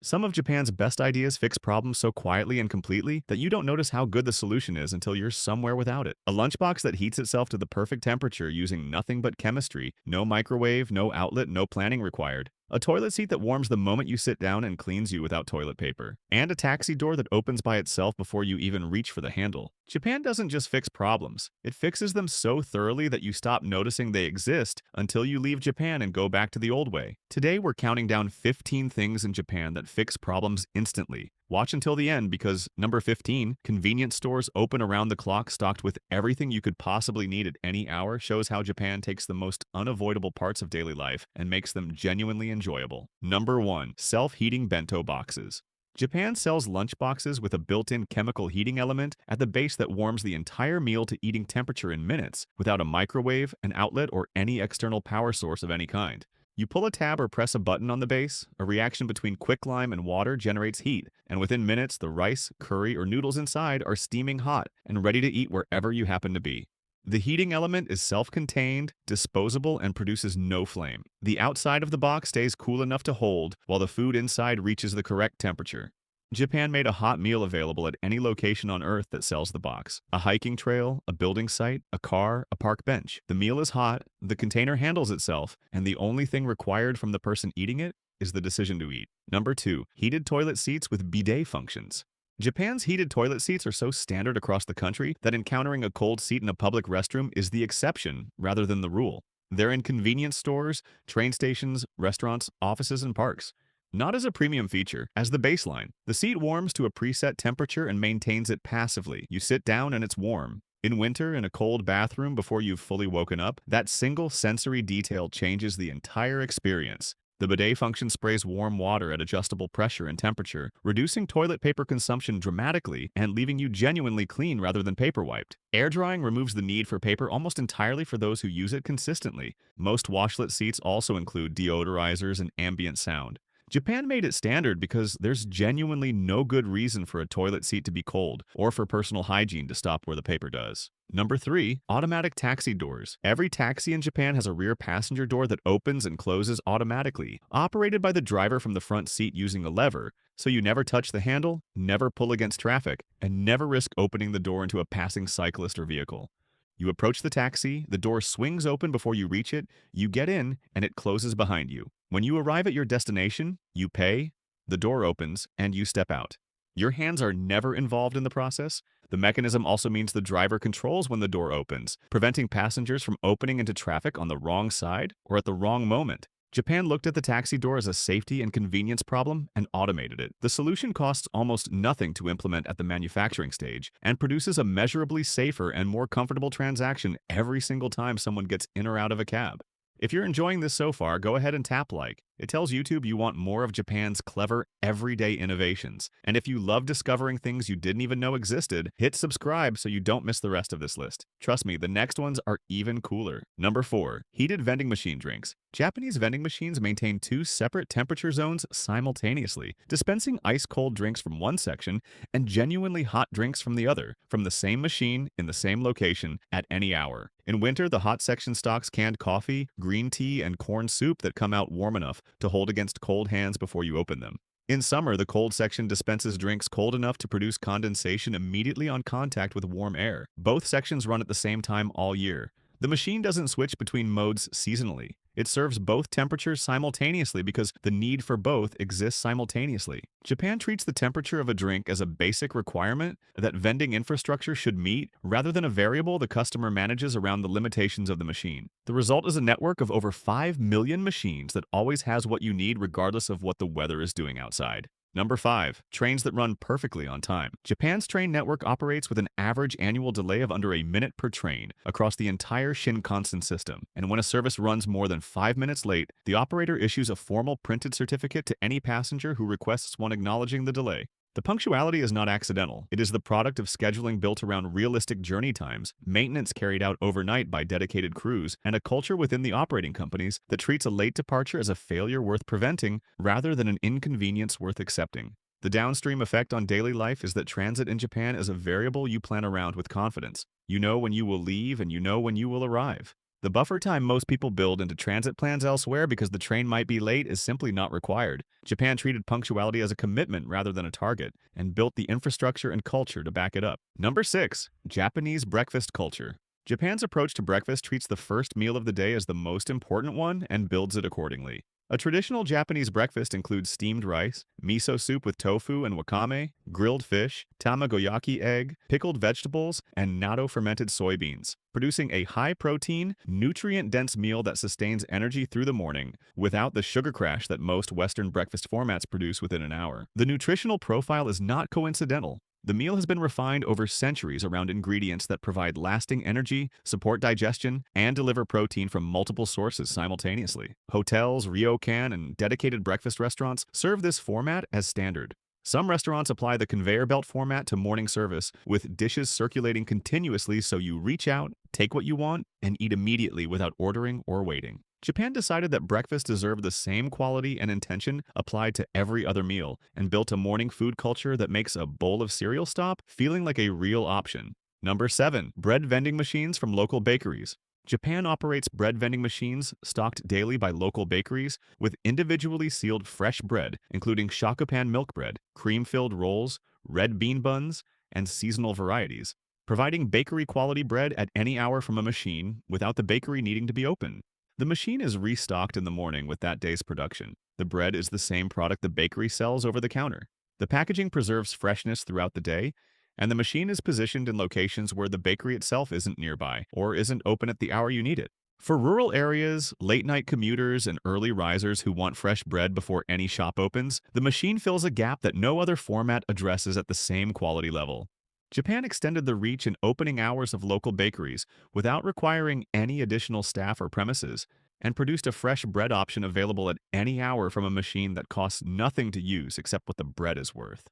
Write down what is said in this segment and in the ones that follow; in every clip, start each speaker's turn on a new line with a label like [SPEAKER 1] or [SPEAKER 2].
[SPEAKER 1] Some of Japan's best ideas fix problems so quietly and completely that you don't notice how good the solution is until you're somewhere without it. A lunchbox that heats itself to the perfect temperature using nothing but chemistry, no microwave, no outlet, no planning required. A toilet seat that warms the moment you sit down and cleans you without toilet paper. And a taxi door that opens by itself before you even reach for the handle. Japan doesn't just fix problems, it fixes them so thoroughly that you stop noticing they exist until you leave Japan and go back to the old way. Today, we're counting down 15 things in Japan that fix problems instantly. Watch until the end because number 15, convenience stores open around the clock stocked with everything you could possibly need at any hour, shows how Japan takes the most unavoidable parts of daily life and makes them genuinely enjoyable. Number 1, self-heating bento boxes. Japan sells lunchboxes with a built-in chemical heating element at the base that warms the entire meal to eating temperature in minutes without a microwave, an outlet, or any external power source of any kind. You pull a tab or press a button on the base, a reaction between quicklime and water generates heat, and within minutes the rice, curry, or noodles inside are steaming hot and ready to eat wherever you happen to be. The heating element is self-contained, disposable, and produces no flame. The outside of the box stays cool enough to hold, while the food inside reaches the correct temperature. Japan made a hot meal available at any location on Earth that sells the box. A hiking trail, a building site, a car, a park bench. The meal is hot, the container handles itself, and the only thing required from the person eating it is the decision to eat. Number 2, heated toilet seats with bidet functions. Japan's heated toilet seats are so standard across the country that encountering a cold seat in a public restroom is the exception rather than the rule. They're in convenience stores, train stations, restaurants, offices, and parks. Not as a premium feature, as the baseline. The seat warms to a preset temperature and maintains it passively. You sit down and it's warm. In winter, in a cold bathroom before you've fully woken up, that single sensory detail changes the entire experience. The bidet function sprays warm water at adjustable pressure and temperature, reducing toilet paper consumption dramatically and leaving you genuinely clean rather than paper wiped. Air drying removes the need for paper almost entirely for those who use it consistently. Most washlet seats also include deodorizers and ambient sound. Japan made it standard because there's genuinely no good reason for a toilet seat to be cold or for personal hygiene to stop where the paper does. Number 3, automatic taxi doors. Every taxi in Japan has a rear passenger door that opens and closes automatically, operated by the driver from the front seat using a lever, so you never touch the handle, never pull against traffic, and never risk opening the door into a passing cyclist or vehicle. You approach the taxi, the door swings open before you reach it, you get in, and it closes behind you. When you arrive at your destination, you pay, the door opens, and you step out. Your hands are never involved in the process. The mechanism also means the driver controls when the door opens, preventing passengers from opening into traffic on the wrong side or at the wrong moment. Japan looked at the taxi door as a safety and convenience problem and automated it. The solution costs almost nothing to implement at the manufacturing stage and produces a measurably safer and more comfortable transaction every single time someone gets in or out of a cab. If you're enjoying this so far, go ahead and tap like. It tells YouTube you want more of Japan's clever, everyday innovations. And if you love discovering things you didn't even know existed, hit subscribe so you don't miss the rest of this list. Trust me, the next ones are even cooler. Number 4, heated vending machine drinks. Japanese vending machines maintain 2 separate temperature zones simultaneously, dispensing ice-cold drinks from one section and genuinely hot drinks from the other, from the same machine in the same location at any hour. In winter, the hot section stocks canned coffee, green tea, and corn soup that come out warm enough to hold against cold hands before you open them. In summer, the cold section dispenses drinks cold enough to produce condensation immediately on contact with warm air. Both sections run at the same time all year. The machine doesn't switch between modes seasonally. It serves both temperatures simultaneously because the need for both exists simultaneously. Japan treats the temperature of a drink as a basic requirement that vending infrastructure should meet, rather than a variable the customer manages around the limitations of the machine. The result is a network of over 5 million machines that always has what you need regardless of what the weather is doing outside. Number 5, trains that run perfectly on time. Japan's train network operates with an average annual delay of under a minute per train across the entire Shinkansen system, and when a service runs more than 5 minutes late, the operator issues a formal printed certificate to any passenger who requests one acknowledging the delay. The punctuality is not accidental. It is the product of scheduling built around realistic journey times, maintenance carried out overnight by dedicated crews, and a culture within the operating companies that treats a late departure as a failure worth preventing rather than an inconvenience worth accepting. The downstream effect on daily life is that transit in Japan is a variable you plan around with confidence. You know when you will leave and you know when you will arrive. The buffer time most people build into transit plans elsewhere because the train might be late is simply not required. Japan treated punctuality as a commitment rather than a target, and built the infrastructure and culture to back it up. Number 6. Japanese breakfast culture. Japan's approach to breakfast treats the first meal of the day as the most important one and builds it accordingly. A traditional Japanese breakfast includes steamed rice, miso soup with tofu and wakame, grilled fish, tamagoyaki egg, pickled vegetables, and natto fermented soybeans, producing a high-protein, nutrient-dense meal that sustains energy through the morning without the sugar crash that most Western breakfast formats produce within an hour. The nutritional profile is not coincidental. The meal has been refined over centuries around ingredients that provide lasting energy, support digestion, and deliver protein from multiple sources simultaneously. Hotels, ryokan, and dedicated breakfast restaurants serve this format as standard. Some restaurants apply the conveyor belt format to morning service, with dishes circulating continuously so you reach out, take what you want, and eat immediately without ordering or waiting. Japan decided that breakfast deserved the same quality and intention applied to every other meal, and built a morning food culture that makes a bowl of cereal stop feeling like a real option. Number 7. Bread vending machines from local bakeries. Japan operates bread vending machines stocked daily by local bakeries with individually sealed fresh bread, including shakupan milk bread, cream-filled rolls, red bean buns, and seasonal varieties, providing bakery-quality bread at any hour from a machine without the bakery needing to be open. The machine is restocked in the morning with that day's production. The bread is the same product the bakery sells over the counter. The packaging preserves freshness throughout the day, and the machine is positioned in locations where the bakery itself isn't nearby or isn't open at the hour you need it. For rural areas, late-night commuters, and early risers who want fresh bread before any shop opens, the machine fills a gap that no other format addresses at the same quality level. Japan extended the reach and opening hours of local bakeries without requiring any additional staff or premises, and produced a fresh bread option available at any hour from a machine that costs nothing to use except what the bread is worth.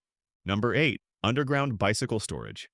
[SPEAKER 1] Number 8. Underground bicycle storage.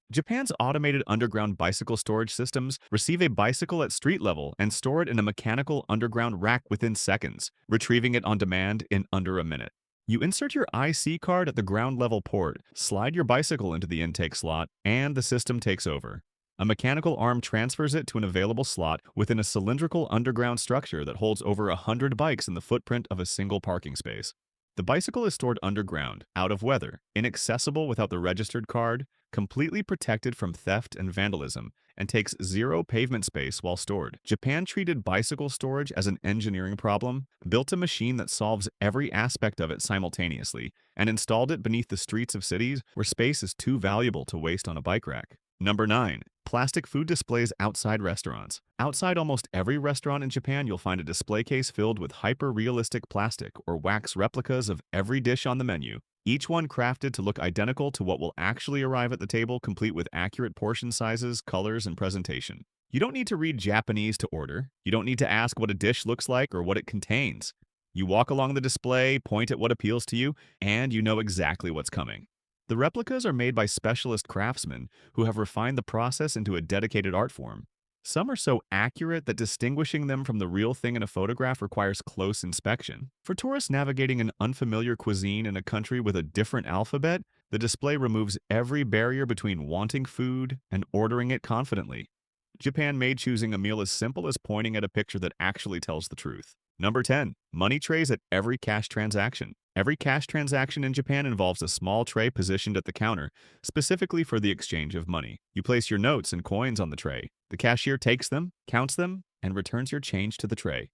[SPEAKER 1] Japan's automated underground bicycle storage systems receive a bicycle at street level and store it in a mechanical underground rack within seconds, retrieving it on demand in under a minute. You insert your IC card at the ground level port, slide your bicycle into the intake slot, and the system takes over. A mechanical arm transfers it to an available slot within a cylindrical underground structure that holds over 100 bikes in the footprint of a single parking space. The bicycle is stored underground, out of weather, inaccessible without the registered card, completely protected from theft and vandalism, and takes zero pavement space while stored. Japan treated bicycle storage as an engineering problem, built a machine that solves every aspect of it simultaneously, and installed it beneath the streets of cities where space is too valuable to waste on a bike rack. Number 9. Plastic food displays outside restaurants. Outside almost every restaurant in Japan, you'll find a display case filled with hyper-realistic plastic or wax replicas of every dish on the menu, each one crafted to look identical to what will actually arrive at the table, complete with accurate portion sizes, colors, and presentation. You don't need to read Japanese to order. You don't need to ask what a dish looks like or what it contains. You walk along the display, point at what appeals to you, and you know exactly what's coming. The replicas are made by specialist craftsmen who have refined the process into a dedicated art form. Some are so accurate that distinguishing them from the real thing in a photograph requires close inspection. For tourists navigating an unfamiliar cuisine in a country with a different alphabet, the display removes every barrier between wanting food and ordering it confidently. Japan made choosing a meal as simple as pointing at a picture that actually tells the truth. Number 10. Money trays at every cash transaction. Every cash transaction in Japan involves a small tray positioned at the counter, specifically for the exchange of money. You place your notes and coins on the tray. The cashier takes them, counts them, and returns your change to the tray.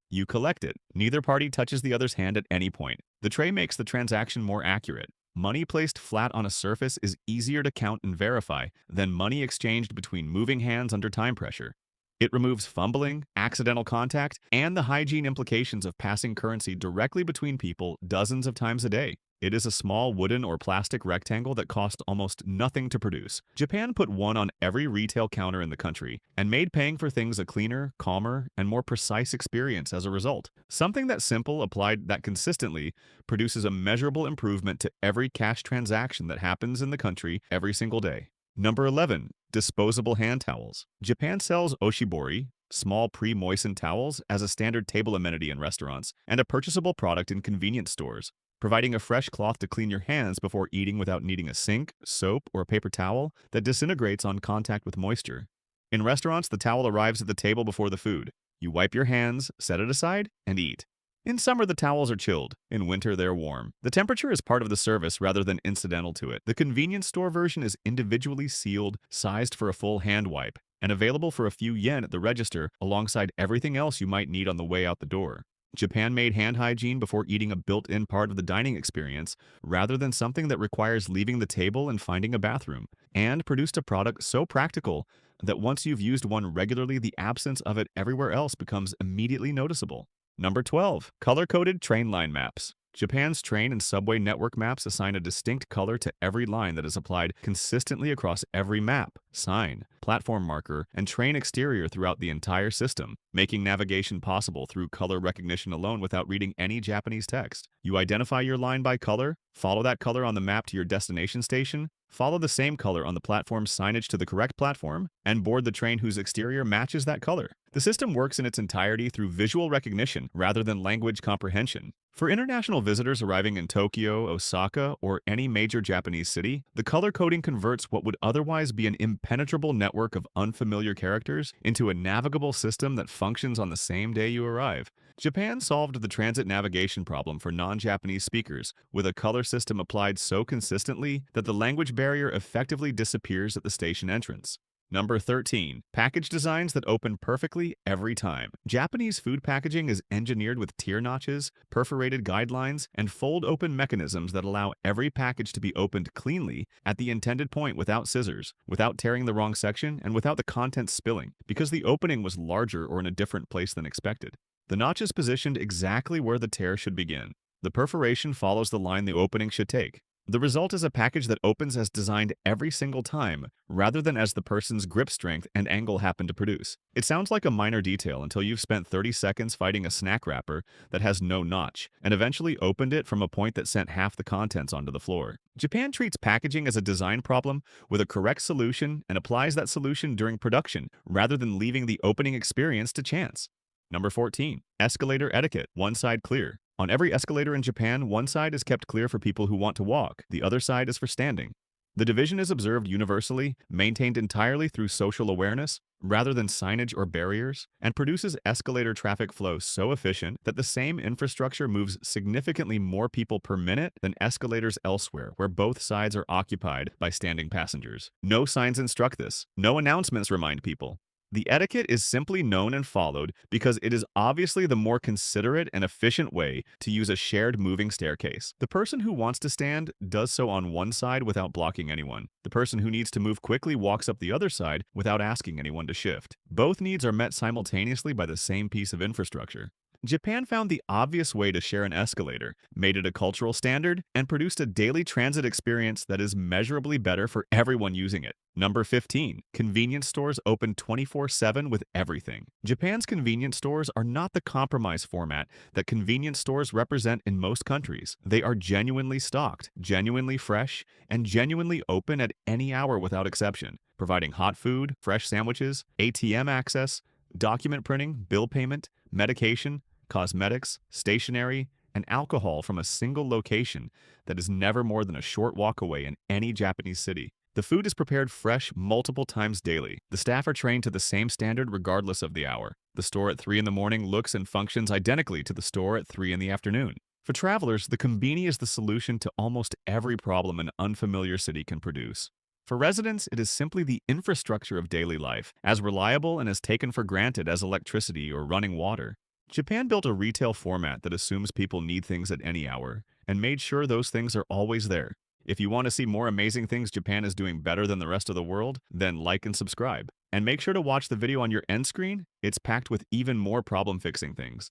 [SPEAKER 1] You collect it. Neither party touches the other's hand at any point. The tray makes the transaction more accurate. Money placed flat on a surface is easier to count and verify than money exchanged between moving hands under time pressure. It removes fumbling, accidental contact, and the hygiene implications of passing currency directly between people dozens of times a day. It is a small wooden or plastic rectangle that costs almost nothing to produce. Japan put one on every retail counter in the country and made paying for things a cleaner, calmer, and more precise experience as a result. Something that simple applied that consistently produces a measurable improvement to every cash transaction that happens in the country every single day. Number 11. Disposable hand towels. Japan sells oshibori, small pre-moistened towels, as a standard table amenity in restaurants and a purchasable product in convenience stores, providing a fresh cloth to clean your hands before eating without needing a sink, soap, or a paper towel that disintegrates on contact with moisture. In restaurants, the towel arrives at the table before the food. You wipe your hands, set it aside, and eat. In summer, the towels are chilled. In winter, they're warm. The temperature is part of the service rather than incidental to it. The convenience store version is individually sealed, sized for a full hand wipe, and available for a few yen at the register alongside everything else you might need on the way out the door. Japan made hand hygiene before eating a built-in part of the dining experience, rather than something that requires leaving the table and finding a bathroom, and produced a product so practical that once you've used one regularly, the absence of it everywhere else becomes immediately noticeable. Number 12. Color-coded train line maps. Japan's train and subway network maps assign a distinct color to every line that is applied consistently across every map, sign, platform marker, and train exterior throughout the entire system, making navigation possible through color recognition alone without reading any Japanese text. You identify your line by color, follow that color on the map to your destination station, follow the same color on the platform's signage to the correct platform, and board the train whose exterior matches that color. The system works in its entirety through visual recognition rather than language comprehension. For international visitors arriving in Tokyo, Osaka, or any major Japanese city, the color coding converts what would otherwise be an impenetrable network of unfamiliar characters into a navigable system that functions on the same day you arrive. Japan solved the transit navigation problem for non-Japanese speakers with a color system applied so consistently that the language barrier effectively disappears at the station entrance. Number 13. Package designs that open perfectly every time. Japanese food packaging is engineered with tier notches, perforated guidelines, and fold-open mechanisms that allow every package to be opened cleanly at the intended point without scissors, without tearing the wrong section, and without the contents spilling, because the opening was larger or in a different place than expected. The notch is positioned exactly where the tear should begin. The perforation follows the line the opening should take. The result is a package that opens as designed every single time, rather than as the person's grip strength and angle happen to produce. It sounds like a minor detail until you've spent 30 seconds fighting a snack wrapper that has no notch, and eventually opened it from a point that sent half the contents onto the floor. Japan treats packaging as a design problem with a correct solution and applies that solution during production, rather than leaving the opening experience to chance. Number 14. Escalator etiquette. One side clear. On every escalator in Japan, one side is kept clear for people who want to walk, the other side is for standing. The division is observed universally, maintained entirely through social awareness, rather than signage or barriers, and produces escalator traffic flow so efficient that the same infrastructure moves significantly more people per minute than escalators elsewhere, where both sides are occupied by standing passengers. No signs instruct this. No announcements remind people. The etiquette is simply known and followed because it is obviously the more considerate and efficient way to use a shared moving staircase. The person who wants to stand does so on one side without blocking anyone. The person who needs to move quickly walks up the other side without asking anyone to shift. Both needs are met simultaneously by the same piece of infrastructure. Japan found the obvious way to share an escalator, made it a cultural standard, and produced a daily transit experience that is measurably better for everyone using it. Number 15. Convenience stores open 24/7 with everything. Japan's convenience stores are not the compromise format that convenience stores represent in most countries. They are genuinely stocked, genuinely fresh, and genuinely open at any hour without exception, providing hot food, fresh sandwiches, ATM access, document printing, bill payment, medication, cosmetics, stationery, and alcohol from a single location that is never more than a short walk away in any Japanese city. The food is prepared fresh multiple times daily. The staff are trained to the same standard regardless of the hour. The store at 3 in the morning looks and functions identically to the store at 3 in the afternoon. For travelers, the Konbini is the solution to almost every problem an unfamiliar city can produce. For residents, it is simply the infrastructure of daily life, as reliable and as taken for granted as electricity or running water. Japan built a retail format that assumes people need things at any hour, and made sure those things are always there. If you want to see more amazing things Japan is doing better than the rest of the world, then like and subscribe. And make sure to watch the video on your end screen, it's packed with even more problem-fixing things.